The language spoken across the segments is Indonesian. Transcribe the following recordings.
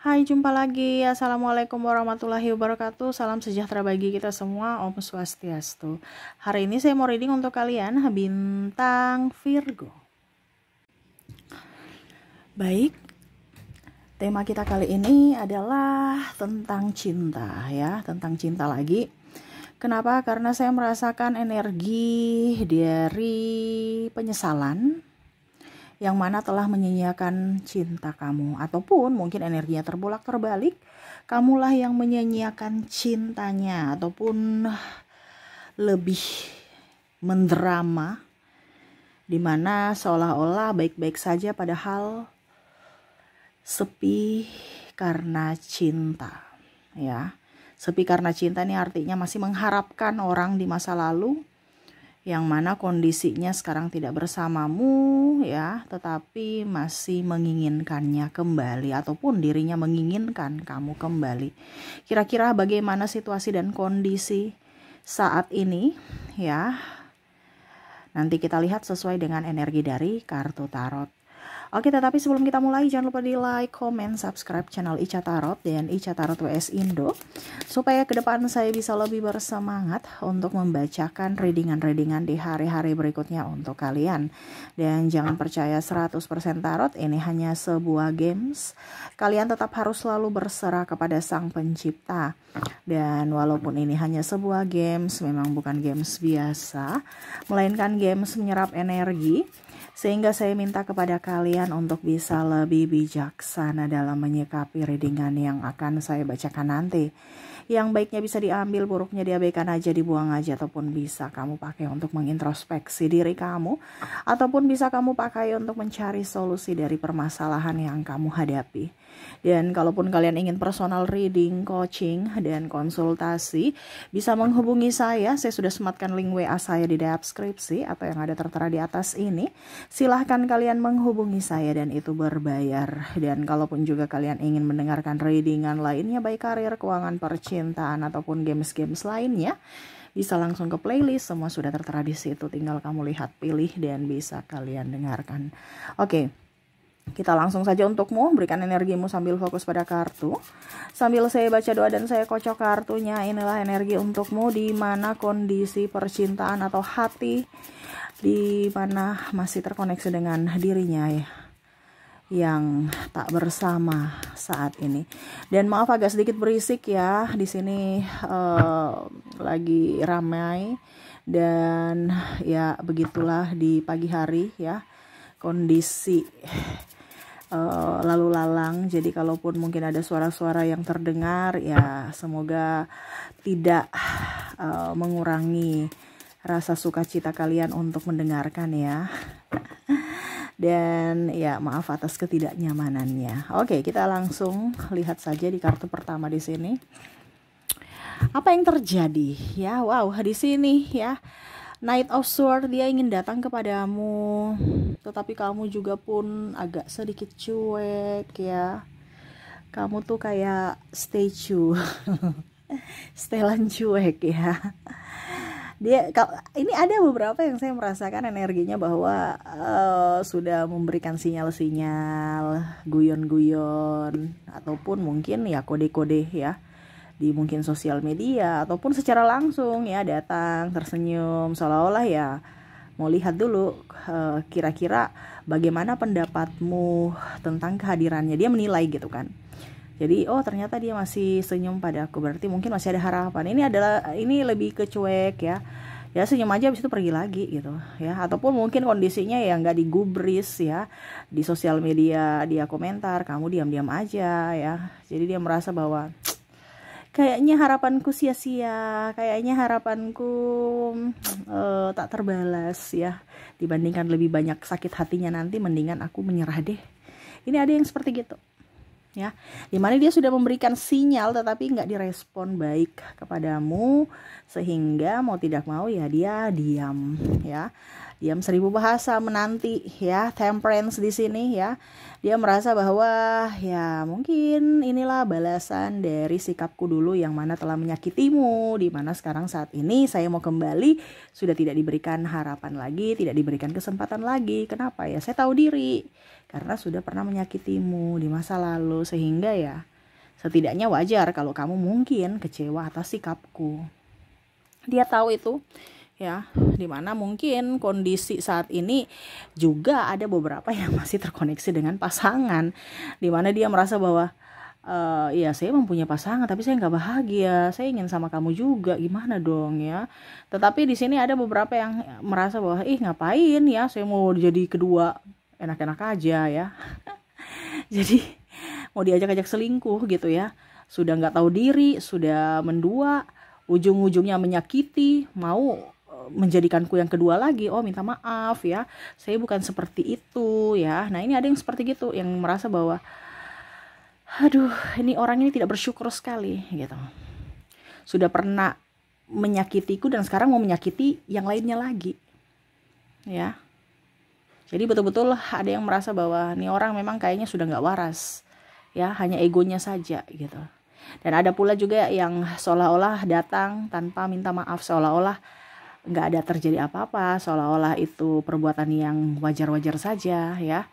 Hai, jumpa lagi. Assalamualaikum warahmatullahi wabarakatuh. Salam sejahtera bagi kita semua. Om Swastiastu. Hari ini saya mau reading untuk kalian bintang Virgo. Baik, tema kita kali ini adalah tentang cinta ya, tentang cinta lagi. Kenapa? Karena saya merasakan energi dari penyesalan yang mana telah menyanyiakan cinta kamu, ataupun mungkin energinya terbalik, kamulah yang menyanyiakan cintanya, ataupun lebih mendrama, dimana seolah-olah baik-baik saja padahal sepi karena cinta ya. Sepi karena cinta ini artinya masih mengharapkan orang di masa lalu yang mana kondisinya sekarang tidak bersamamu ya, tetapi masih menginginkannya kembali, ataupun dirinya menginginkan kamu kembali. Kira-kira bagaimana situasi dan kondisi saat ini ya? Nanti kita lihat sesuai dengan energi dari kartu tarot. Oke, tetapi sebelum kita mulai jangan lupa di like, comment, subscribe channel Ica Tarot dan Ica Tarot WS Indo, supaya ke depan saya bisa lebih bersemangat untuk membacakan readingan-readingan di hari-hari berikutnya untuk kalian. Dan jangan percaya 100% tarot ini hanya sebuah games. Kalian tetap harus selalu berserah kepada Sang Pencipta. Dan walaupun ini hanya sebuah games, memang bukan games biasa, melainkan games menyerap energi. Sehingga saya minta kepada kalian untuk bisa lebih bijaksana dalam menyikapi readingan yang akan saya bacakan nanti. Yang baiknya bisa diambil, buruknya diabaikan aja, dibuang aja, ataupun bisa kamu pakai untuk mengintrospeksi diri kamu, ataupun bisa kamu pakai untuk mencari solusi dari permasalahan yang kamu hadapi. Dan kalaupun kalian ingin personal reading, coaching, dan konsultasi, bisa menghubungi saya. Saya sudah sematkan link WA saya di deskripsi atau yang ada tertera di atas ini. Silahkan kalian menghubungi saya dan itu berbayar. Dan kalaupun juga kalian ingin mendengarkan readingan lainnya, baik karir, keuangan, percintaan, ataupun games-games lainnya, bisa langsung ke playlist. Semua sudah tertera di situ. Tinggal kamu lihat, pilih, dan bisa kalian dengarkan. Oke. Kita langsung saja untukmu, berikan energimu sambil fokus pada kartu. Sambil saya baca doa dan saya kocok kartunya, inilah energi untukmu di mana kondisi percintaan atau hati di mana masih terkoneksi dengan dirinya ya, yang tak bersama saat ini. Dan maaf agak sedikit berisik ya, di sini lagi ramai dan ya begitulah di pagi hari ya, kondisi lalu lalang. Jadi kalaupun mungkin ada suara-suara yang terdengar ya, semoga tidak mengurangi rasa sukacita kalian untuk mendengarkan ya. Dan ya maaf atas ketidaknyamanannya. Oke, kita langsung lihat saja di kartu pertama di sini. Apa yang terjadi ya? Wow, di sini ya, Knight of Swords, dia ingin datang kepadamu, tetapi kamu juga pun agak sedikit cuek ya. Kamu tuh kayak statue, setelan cuek ya. Ini ada beberapa yang saya merasakan energinya bahwa sudah memberikan sinyal-sinyal, guyon-guyon, ataupun mungkin ya kode-kode ya, di mungkin sosial media ataupun secara langsung ya, datang tersenyum seolah-olah ya mau lihat dulu kira-kira bagaimana pendapatmu tentang kehadirannya. Dia menilai gitu kan. Jadi oh ternyata dia masih senyum padaku, berarti mungkin masih ada harapan. Ini lebih ke cuek ya. Ya senyum aja habis itu pergi lagi gitu ya. Ataupun mungkin kondisinya ya nggak digubris ya. Di sosial media dia komentar, kamu diam-diam aja ya. Jadi dia merasa bahwa kayaknya harapanku sia-sia, kayaknya harapanku tak terbalas ya. Dibandingkan lebih banyak sakit hatinya nanti, mendingan aku menyerah deh. Ini ada yang seperti gitu ya, dimana dia sudah memberikan sinyal tetapi nggak direspon baik kepadamu, sehingga mau tidak mau ya dia diam ya. Diam 1000 bahasa, menanti ya. Temperance di sini ya. Dia merasa bahwa ya mungkin inilah balasan dari sikapku dulu yang mana telah menyakitimu, di mana sekarang saat ini saya mau kembali, sudah tidak diberikan harapan lagi, tidak diberikan kesempatan lagi. Kenapa ya? Saya tahu diri karena sudah pernah menyakitimu di masa lalu, sehingga ya Setidaknya wajar kalau kamu mungkin kecewa atas sikapku. Dia tahu itu, ya, dimana mungkin kondisi saat ini juga ada beberapa yang masih terkoneksi dengan pasangan, dimana dia merasa bahwa ya saya mempunyai pasangan tapi saya nggak bahagia, saya ingin sama kamu juga, gimana dong ya. Tetapi di sini ada beberapa yang merasa bahwa ngapain ya, saya mau jadi kedua, enak-enak aja ya. Jadi mau diajak-ajak selingkuh gitu ya, sudah nggak tahu diri, sudah mendua, ujung-ujungnya menyakiti, mau menjadikanku yang kedua lagi. Oh, minta maaf ya, saya bukan seperti itu ya. Nah, ini ada yang seperti gitu, yang merasa bahwa aduh, ini orang ini tidak bersyukur sekali gitu. Sudah pernah menyakitiku dan sekarang mau menyakiti yang lainnya lagi. Ya. Jadi betul-betul ada yang merasa bahwa ini orang memang kayaknya sudah nggak waras. Ya, hanya egonya saja gitu. Dan ada pula juga yang seolah-olah datang tanpa minta maaf, seolah-olah nggak ada terjadi apa-apa, seolah-olah itu perbuatan yang wajar-wajar saja ya.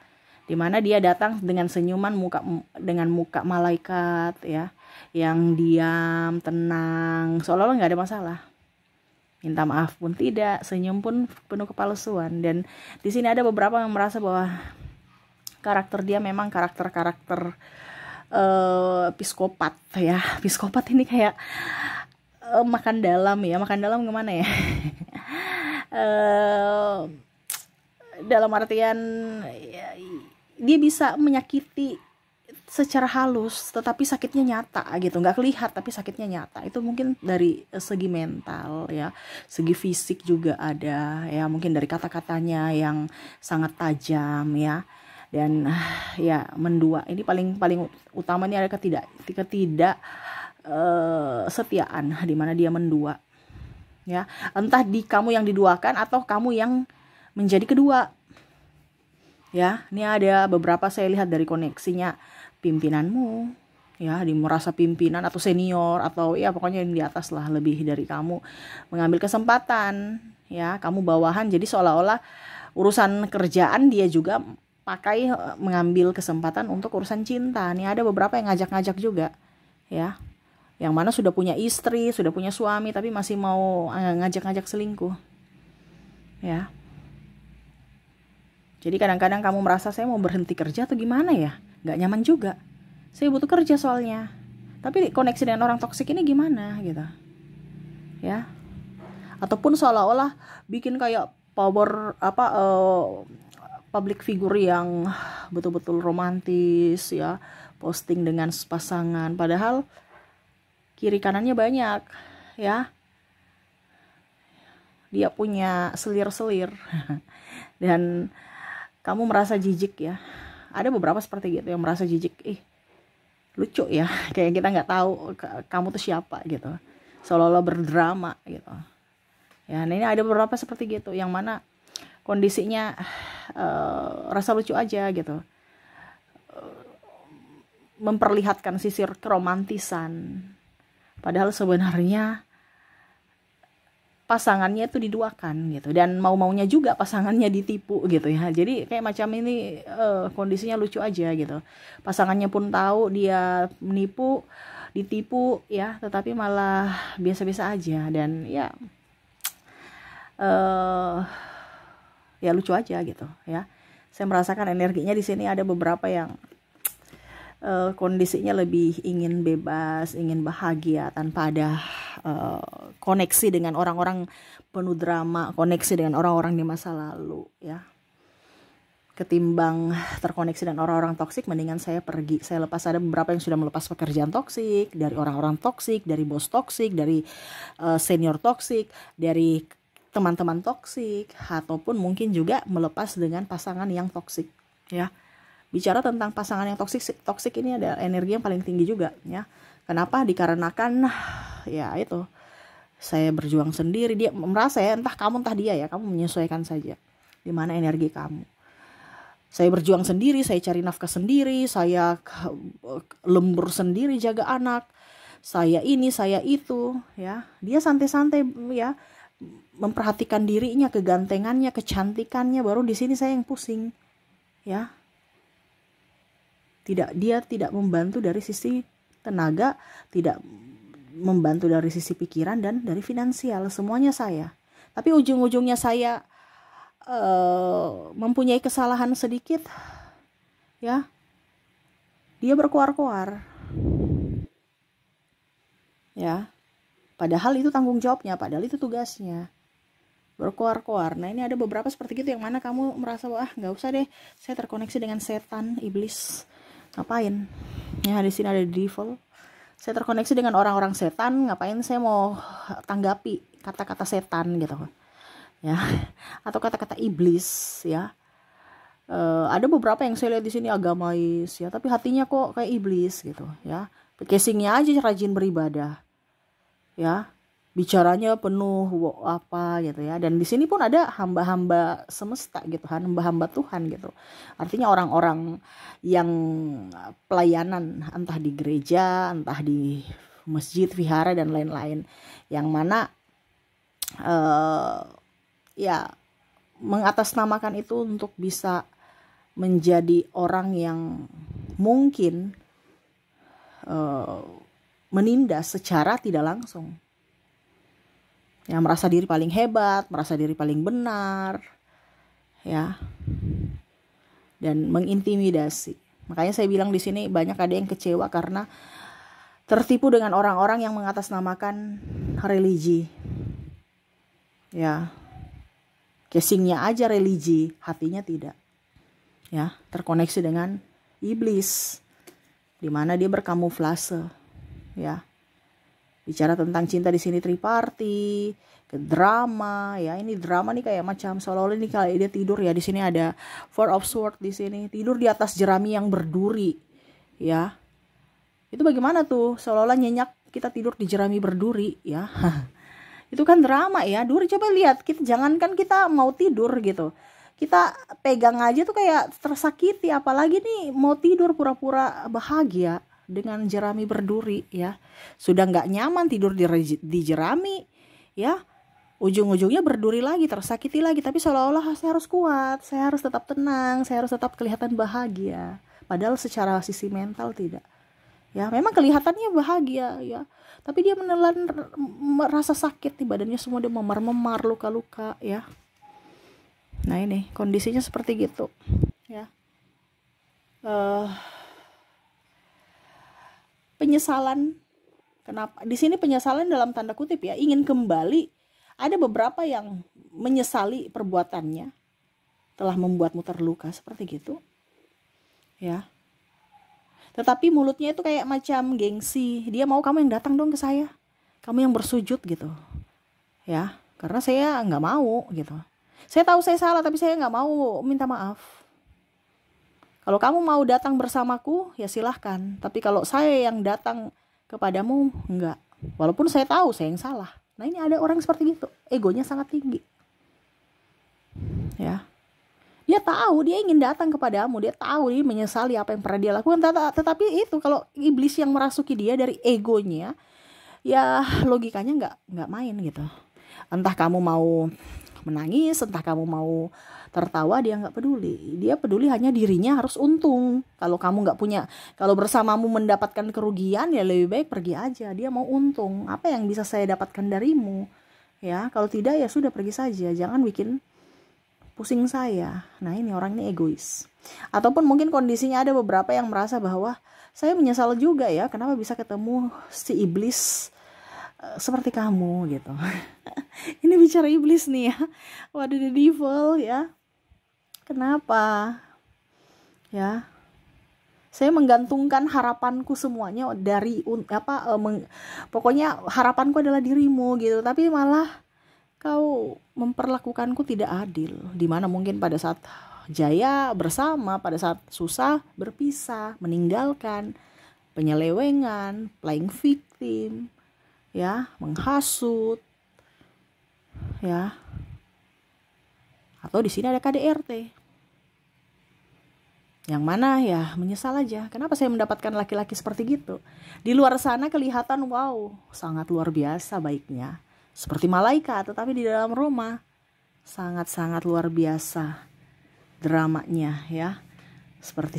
Dimana dia datang dengan senyuman dengan muka malaikat ya, yang diam, tenang, seolah-olah nggak ada masalah. Minta maaf pun tidak, senyum pun penuh kepalsuan. Dan di sini ada beberapa yang merasa bahwa karakter dia memang karakter psikopat ya. Psikopat ini kayak makan dalam ya. Makan dalam gimana ya? Dalam artian ya, dia bisa menyakiti secara halus, tetapi sakitnya nyata gitu, nggak kelihatan tapi sakitnya nyata. Itu mungkin dari segi mental ya, segi fisik juga ada ya, mungkin dari kata-katanya yang sangat tajam ya. Dan ya mendua ini paling utamanya ada ketidak setiaan, di mana dia mendua ya, entah di kamu yang diduakan atau kamu yang menjadi kedua. Ya, ini ada beberapa saya lihat dari koneksinya pimpinanmu, ya, di merasa pimpinan atau senior atau ya pokoknya yang di atas lah, lebih dari kamu, mengambil kesempatan, ya, kamu bawahan, jadi seolah-olah urusan kerjaan dia juga pakai mengambil kesempatan untuk urusan cinta. Nih ada beberapa yang ngajak-ngajak juga, ya, yang mana sudah punya istri, sudah punya suami, tapi masih mau ngajak-ngajak selingkuh, ya. Jadi kadang-kadang kamu merasa saya mau berhenti kerja atau gimana ya, nggak nyaman juga. Saya butuh kerja soalnya. Tapi koneksi dengan orang toksik ini gimana gitu, ya? Ataupun seolah-olah bikin kayak public figure yang betul-betul romantis ya, posting dengan pasangan, padahal kiri kanannya banyak, ya. Dia punya selir-selir dan kamu merasa jijik ya. Ada beberapa seperti gitu yang merasa jijik, lucu ya, kayak kita nggak tahu kamu tuh siapa gitu, seolah-olah berdrama gitu ya. Nah, ini ada beberapa seperti gitu yang mana kondisinya rasa lucu aja gitu, memperlihatkan sisi keromantisan, padahal sebenarnya pasangannya itu diduakan gitu, dan mau-maunya juga pasangannya ditipu gitu ya. Jadi kayak macam ini kondisinya lucu aja gitu. Pasangannya pun tahu dia menipu, ditipu ya, tetapi malah biasa-biasa aja, dan ya lucu aja gitu ya. Saya merasakan energinya di sini ada beberapa yang kondisinya lebih ingin bebas, ingin bahagia tanpa ada koneksi dengan orang-orang penuh drama, koneksi dengan orang-orang di masa lalu ya. Ketimbang terkoneksi dengan orang-orang toksik, mendingan saya pergi, saya lepas. Ada beberapa yang sudah melepas pekerjaan toksik, dari orang-orang toksik, dari bos toksik, dari senior toksik, dari teman-teman toksik, ataupun mungkin juga melepas dengan pasangan yang toksik ya. Bicara tentang pasangan yang toksik ini ada energi yang paling tinggi juga ya. Kenapa? Dikarenakan ya itu, saya berjuang sendiri, dia merasa ya, entah kamu entah dia ya, kamu menyesuaikan saja di mana energi kamu. Saya berjuang sendiri, saya cari nafkah sendiri, saya lembur sendiri jaga anak, saya ini saya itu ya. Dia santai-santai ya, memperhatikan dirinya, kegantengannya, kecantikannya, baru di sini saya yang pusing ya. Dia tidak membantu dari sisi tenaga, tidak membantu dari sisi pikiran dan dari finansial, semuanya saya. Tapi ujung-ujungnya saya mempunyai kesalahan sedikit, ya, dia berkoar-koar, ya. Padahal itu tanggung jawabnya, padahal itu tugasnya. Berkoar-koar. Nah, ini ada beberapa seperti itu yang mana kamu merasa wah nggak usah deh, saya terkoneksi dengan setan, iblis, ngapain? Ya, di sini ada devil. Saya terkoneksi dengan orang-orang setan, ngapain saya mau tanggapi kata-kata setan gitu, ya, atau kata-kata iblis, ya. Ada beberapa yang saya lihat di sini agamais, ya, tapi hatinya kok kayak iblis gitu, ya. Casingnya aja rajin beribadah, ya, bicaranya penuh apa gitu, ya. Dan di sini pun ada hamba-hamba semesta gitu, hamba-hamba Tuhan gitu. Artinya orang-orang yang pelayanan entah di gereja, entah di masjid, vihara dan lain-lain, yang mana ya mengatasnamakan itu untuk bisa menjadi orang yang mungkin menindas secara tidak langsung, ya, merasa diri paling hebat, merasa diri paling benar, ya, dan mengintimidasi. Makanya saya bilang di sini banyak ada yang kecewa karena tertipu dengan orang-orang yang mengatasnamakan religi, ya, casingnya aja religi, hatinya tidak, ya, terkoneksi dengan iblis, di mana dia berkamuflase, ya, bicara tentang cinta di sini triparti, ke drama, ya, ini drama nih kayak macam seolah-olah ini kayak dia tidur, ya, di sini ada Four of Swords, di sini tidur di atas jerami yang berduri, ya, itu bagaimana tuh, seolah-olah nyenyak kita tidur di jerami berduri, ya. Itu kan drama, ya. Duri, coba lihat, kita jangankan kita mau tidur gitu, kita pegang aja tuh kayak tersakiti, apalagi nih mau tidur pura-pura bahagia dengan jerami berduri, ya. Sudah nggak nyaman tidur di jerami, ya, ujung-ujungnya berduri lagi, tersakiti lagi, tapi seolah-olah saya harus kuat, saya harus tetap tenang, saya harus tetap kelihatan bahagia, padahal secara sisi mental tidak, ya. Memang kelihatannya bahagia, ya, tapi dia menelan merasa sakit di badannya, semua dia memar-memar, luka-luka, ya. Nah, ini kondisinya seperti gitu, ya. Penyesalan, kenapa di sini penyesalan dalam tanda kutip, ya, ingin kembali. Ada beberapa yang menyesali perbuatannya telah membuatmu terluka, seperti gitu, ya. Tetapi mulutnya itu kayak macam gengsi, dia mau kamu yang datang dong ke saya, kamu yang bersujud gitu, ya, karena saya nggak mau gitu. Saya tahu saya salah, tapi saya nggak mau minta maaf. Kalau kamu mau datang bersamaku, ya silahkan. Tapi kalau saya yang datang kepadamu, enggak. Walaupun saya tahu saya yang salah. Nah, ini ada orang seperti itu, egonya sangat tinggi, ya. Dia tahu dia ingin datang kepadamu, dia tahu dia menyesali apa yang pernah dia lakukan. Tetapi itu kalau iblis yang merasuki dia dari egonya, ya logikanya nggak main gitu. Entah kamu mau menangis, entah kamu mau tertawa, dia nggak peduli. Dia peduli hanya dirinya harus untung. Kalau kamu nggak punya, kalau bersamamu mendapatkan kerugian, ya lebih baik pergi aja. Dia mau untung. Apa yang bisa saya dapatkan darimu? Ya, kalau tidak ya sudah, pergi saja. Jangan bikin pusing saya. Nah, ini orang ini egois. Ataupun mungkin kondisinya ada beberapa yang merasa bahwa saya menyesal juga, ya, kenapa bisa ketemu si iblis seperti kamu gitu. Ini bicara iblis nih, ya. Waduh, the devil, ya. Kenapa? Ya. Saya menggantungkan harapanku semuanya dari pokoknya harapanku adalah dirimu gitu, tapi malah kau memperlakukanku tidak adil. Dimana mungkin pada saat jaya bersama, pada saat susah berpisah, meninggalkan, penyelewengan, playing victim, ya, menghasut, ya. Atau di sini ada KDRT, yang mana ya menyesal aja. Kenapa saya mendapatkan laki-laki seperti gitu? Di luar sana kelihatan wow, sangat luar biasa baiknya, seperti malaikat, tetapi di dalam rumah sangat-sangat luar biasa dramanya, ya. Seperti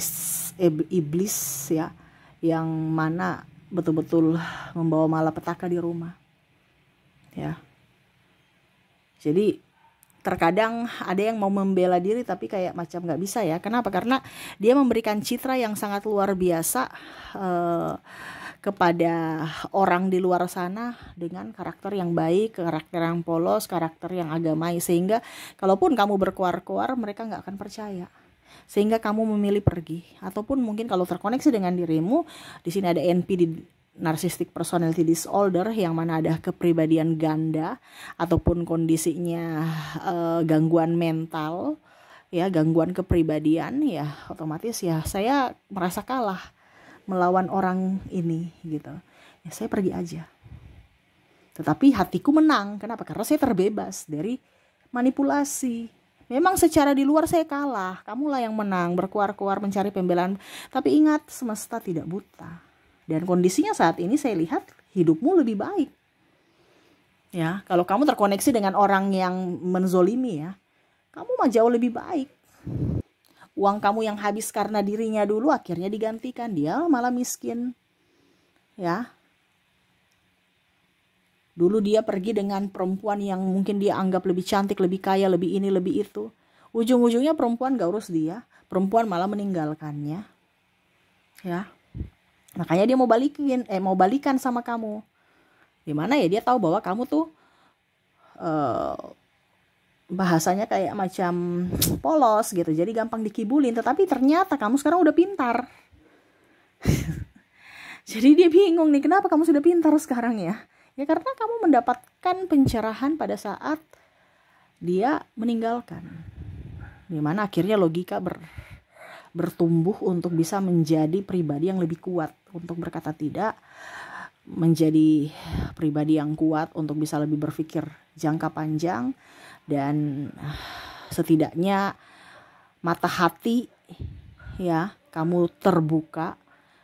iblis, ya, yang mana betul-betul membawa malapetaka di rumah. Ya. Jadi terkadang ada yang mau membela diri tapi kayak macam nggak bisa ya. Kenapa? Karena dia memberikan citra yang sangat luar biasa kepada orang di luar sana dengan karakter yang baik, karakter yang polos, karakter yang agamais, sehingga kalaupun kamu berkoar-koar mereka nggak akan percaya, sehingga kamu memilih pergi. Ataupun mungkin kalau terkoneksi dengan dirimu, di sini ada NPD, narcissistic personality disorder, yang mana ada kepribadian ganda ataupun kondisinya gangguan mental, ya, gangguan kepribadian, ya otomatis ya saya merasa kalah melawan orang ini gitu. Ya saya pergi aja. Tetapi hatiku menang. Kenapa? Karena saya terbebas dari manipulasi. Memang secara di luar saya kalah, kamulah yang menang, berkuar-kuar mencari pembelaan. Tapi ingat, semesta tidak buta. Dan kondisinya saat ini saya lihat hidupmu lebih baik. Ya, kalau kamu terkoneksi dengan orang yang menzolimi ya, kamu mah jauh lebih baik. Uang kamu yang habis karena dirinya dulu akhirnya digantikan, dia malah miskin. Ya. Dulu dia pergi dengan perempuan yang mungkin dia anggap lebih cantik, lebih kaya, lebih ini, lebih itu. Ujung-ujungnya perempuan gak urus dia, perempuan malah meninggalkannya. Ya. Makanya dia mau balikan sama kamu. Dimana ya dia tahu bahwa kamu tuh bahasanya kayak macam polos gitu, jadi gampang dikibulin. Tetapi ternyata kamu sekarang udah pintar. Jadi dia bingung nih, kenapa kamu sudah pintar sekarang ya? Ya karena kamu mendapatkan pencerahan pada saat dia meninggalkan. Dimana akhirnya logika bertumbuh untuk bisa menjadi pribadi yang lebih kuat, untuk berkata tidak, menjadi pribadi yang kuat untuk bisa lebih berpikir jangka panjang. Dan setidaknya mata hati ya kamu terbuka,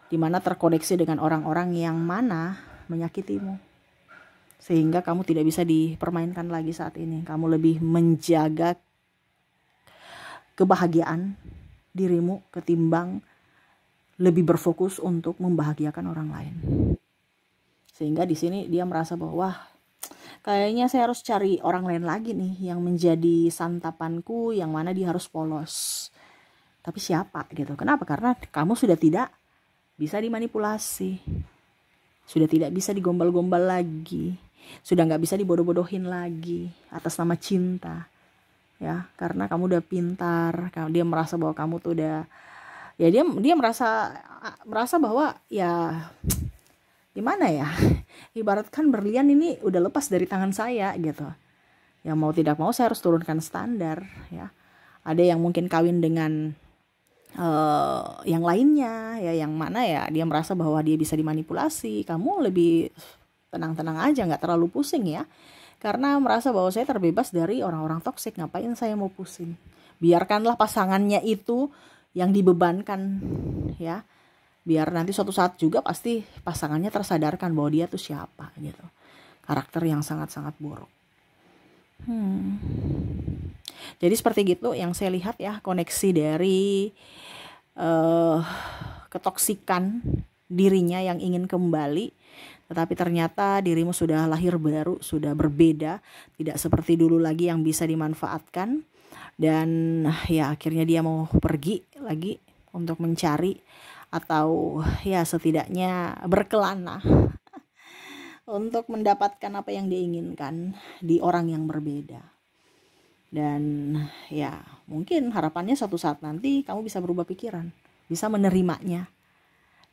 dimana terkoneksi dengan orang-orang yang mana menyakitimu, sehingga kamu tidak bisa dipermainkan lagi saat ini. Kamu lebih menjaga kebahagiaan dirimu ketimbang lebih berfokus untuk membahagiakan orang lain. Sehingga di sini dia merasa bahwa kayaknya saya harus cari orang lain lagi nih yang menjadi santapanku, yang mana dia harus polos. Tapi siapa gitu? Kenapa? Karena kamu sudah tidak bisa dimanipulasi, sudah tidak bisa digombal-gombal lagi, sudah nggak bisa dibodoh-bodohin lagi atas nama cinta. Ya, karena kamu udah pintar, dia merasa bahwa kamu tuh udah, ya dia merasa bahwa ya gimana ya, ibaratkan berlian ini udah lepas dari tangan saya gitu. Ya mau tidak mau saya harus turunkan standar ya. Ada yang mungkin kawin dengan yang lainnya ya, yang mana ya dia merasa bahwa dia bisa dimanipulasi. Kamu lebih tenang-tenang aja, nggak terlalu pusing ya, karena merasa bahwa saya terbebas dari orang-orang toksik. Ngapain saya mau pusing? Biarkanlah pasangannya itu yang dibebankan ya. Biar nanti suatu saat juga pasti pasangannya tersadarkan bahwa dia tuh siapa gitu. Karakter yang sangat-sangat buruk. Jadi seperti gitu yang saya lihat ya, koneksi dari ketoksikan dirinya yang ingin kembali. Tetapi ternyata dirimu sudah lahir baru, sudah berbeda. Tidak seperti dulu lagi yang bisa dimanfaatkan. Dan ya akhirnya dia mau pergi lagi untuk mencari, atau ya setidaknya berkelana untuk mendapatkan apa yang dia inginkan di orang yang berbeda. Dan ya mungkin harapannya suatu saat nanti kamu bisa berubah pikiran, bisa menerimanya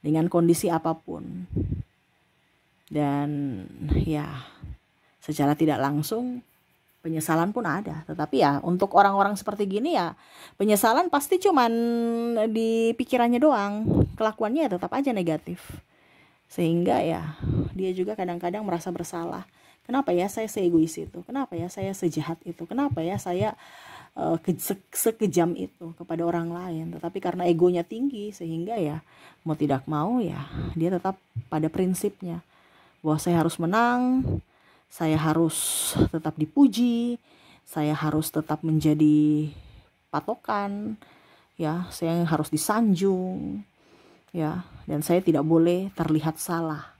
dengan kondisi apapun. Dan ya secara tidak langsung penyesalan pun ada. Tetapi ya untuk orang-orang seperti gini ya, penyesalan pasti cuman di pikirannya doang, kelakuannya ya tetap aja negatif. Sehingga ya dia juga kadang-kadang merasa bersalah. Kenapa ya saya seegois itu? Kenapa ya saya sejahat itu? Kenapa ya saya sekejam itu kepada orang lain? Tetapi karena egonya tinggi, sehingga ya mau tidak mau ya dia tetap pada prinsipnya bahwa saya harus menang, saya harus tetap dipuji, saya harus tetap menjadi patokan, ya, saya harus disanjung, ya, dan saya tidak boleh terlihat salah.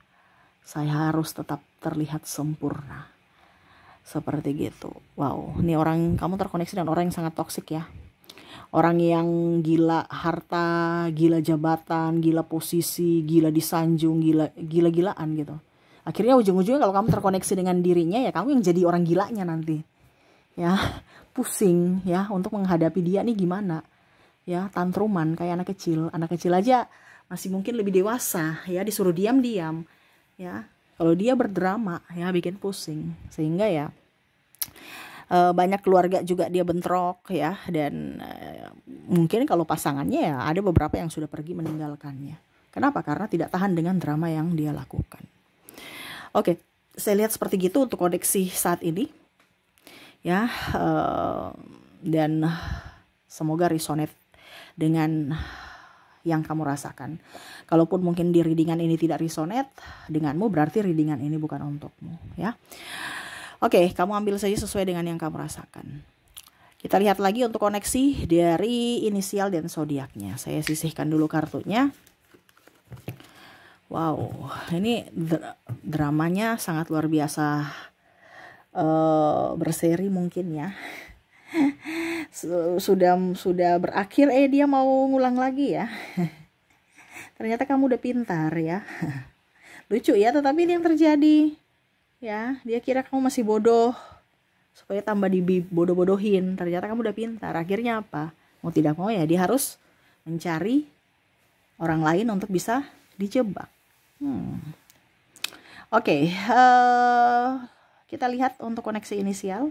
Saya harus tetap terlihat sempurna. Seperti gitu. Wow, ini orang, kamu terkoneksi dengan orang yang sangat toksik ya. Orang yang gila harta, gila jabatan, gila posisi, gila disanjung, gila-gilaan gitu. Akhirnya ujung-ujungnya kalau kamu terkoneksi dengan dirinya, ya kamu yang jadi orang gilanya nanti. Ya, pusing ya untuk menghadapi dia nih gimana. Ya, tantruman kayak anak kecil. Anak kecil aja masih mungkin lebih dewasa ya, disuruh diam-diam. Ya, kalau dia berdrama ya bikin pusing. Sehingga ya banyak keluarga juga dia bentrok ya, dan mungkin kalau pasangannya ya ada beberapa yang sudah pergi meninggalkannya. Kenapa? Karena tidak tahan dengan drama yang dia lakukan. Oke, saya lihat seperti gitu untuk koneksi saat ini ya, dan semoga resonate dengan yang kamu rasakan. Kalaupun mungkin di readingan ini tidak resonate denganmu, berarti readingan ini bukan untukmu ya. Oke, kamu ambil saja sesuai dengan yang kamu rasakan. Kita lihat lagi untuk koneksi dari inisial dan zodiaknya. Saya sisihkan dulu kartunya. Wow, ini dramanya sangat luar biasa, berseri mungkin ya. Sudah berakhir, dia mau ngulang lagi ya. Ternyata kamu udah pintar ya. Lucu ya, tetapi ini yang terjadi. Ya, dia kira kamu masih bodoh supaya tambah dibodoh-bodohin. Ternyata kamu udah pintar. Akhirnya apa? Mau tidak mau ya dia harus mencari orang lain untuk bisa dijebak. Oke, kita lihat untuk koneksi inisial.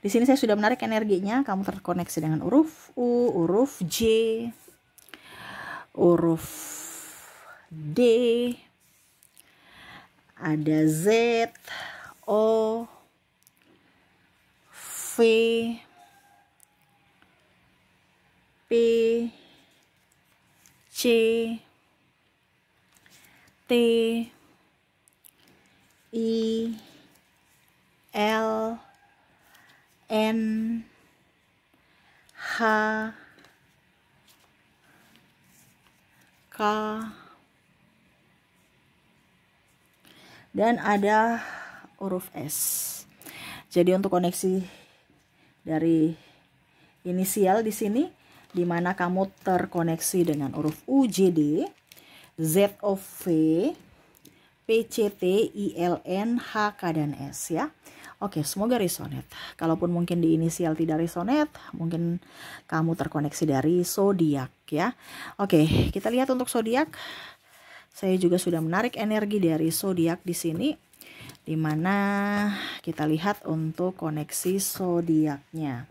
Di sini saya sudah menarik energinya. Kamu terkoneksi dengan huruf U, huruf J, huruf D, ada Z, O, V, P, C, T, I, L, N, H, K, dan ada huruf S. Jadi untuk koneksi dari inisial di sini, di mana kamu terkoneksi dengan huruf U, J, D, Z, O, V, P, C, T, I, L, N, H, K, dan S ya. Oke, semoga resonate. Kalaupun mungkin di inisial tidak resonate, mungkin kamu terkoneksi dari zodiak ya. Oke, kita lihat untuk zodiak. Saya juga sudah menarik energi dari zodiak di sini, di mana kita lihat untuk koneksi zodiaknya.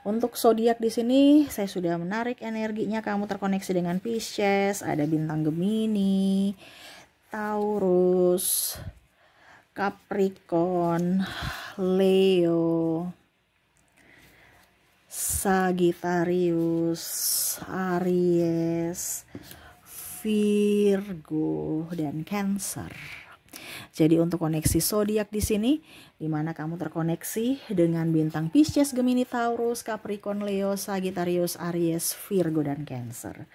Untuk zodiak di sini saya sudah menarik energinya. Kamu terkoneksi dengan Pisces, ada bintang Gemini, Taurus, Capricorn, Leo, Sagittarius, Aries, Virgo, dan Cancer. Jadi untuk koneksi zodiak di sini, di mana kamu terkoneksi dengan bintang Pisces, Gemini, Taurus, Capricorn, Leo, Sagittarius, Aries, Virgo, dan Cancer.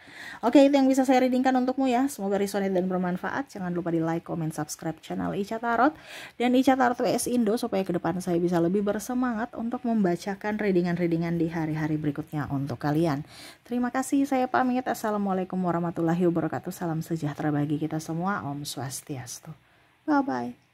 Oke, itu yang bisa saya readingkan untukmu ya. Semoga resonate dan bermanfaat. Jangan lupa di like, comment, subscribe channel Ica Tarot dan Ica Tarot WS Indo supaya ke depan saya bisa lebih bersemangat untuk membacakan readingan-readingan di hari-hari berikutnya untuk kalian. Terima kasih, saya pamit. Assalamualaikum warahmatullahi wabarakatuh. Salam sejahtera bagi kita semua. Om Swastiastu. Bye-bye.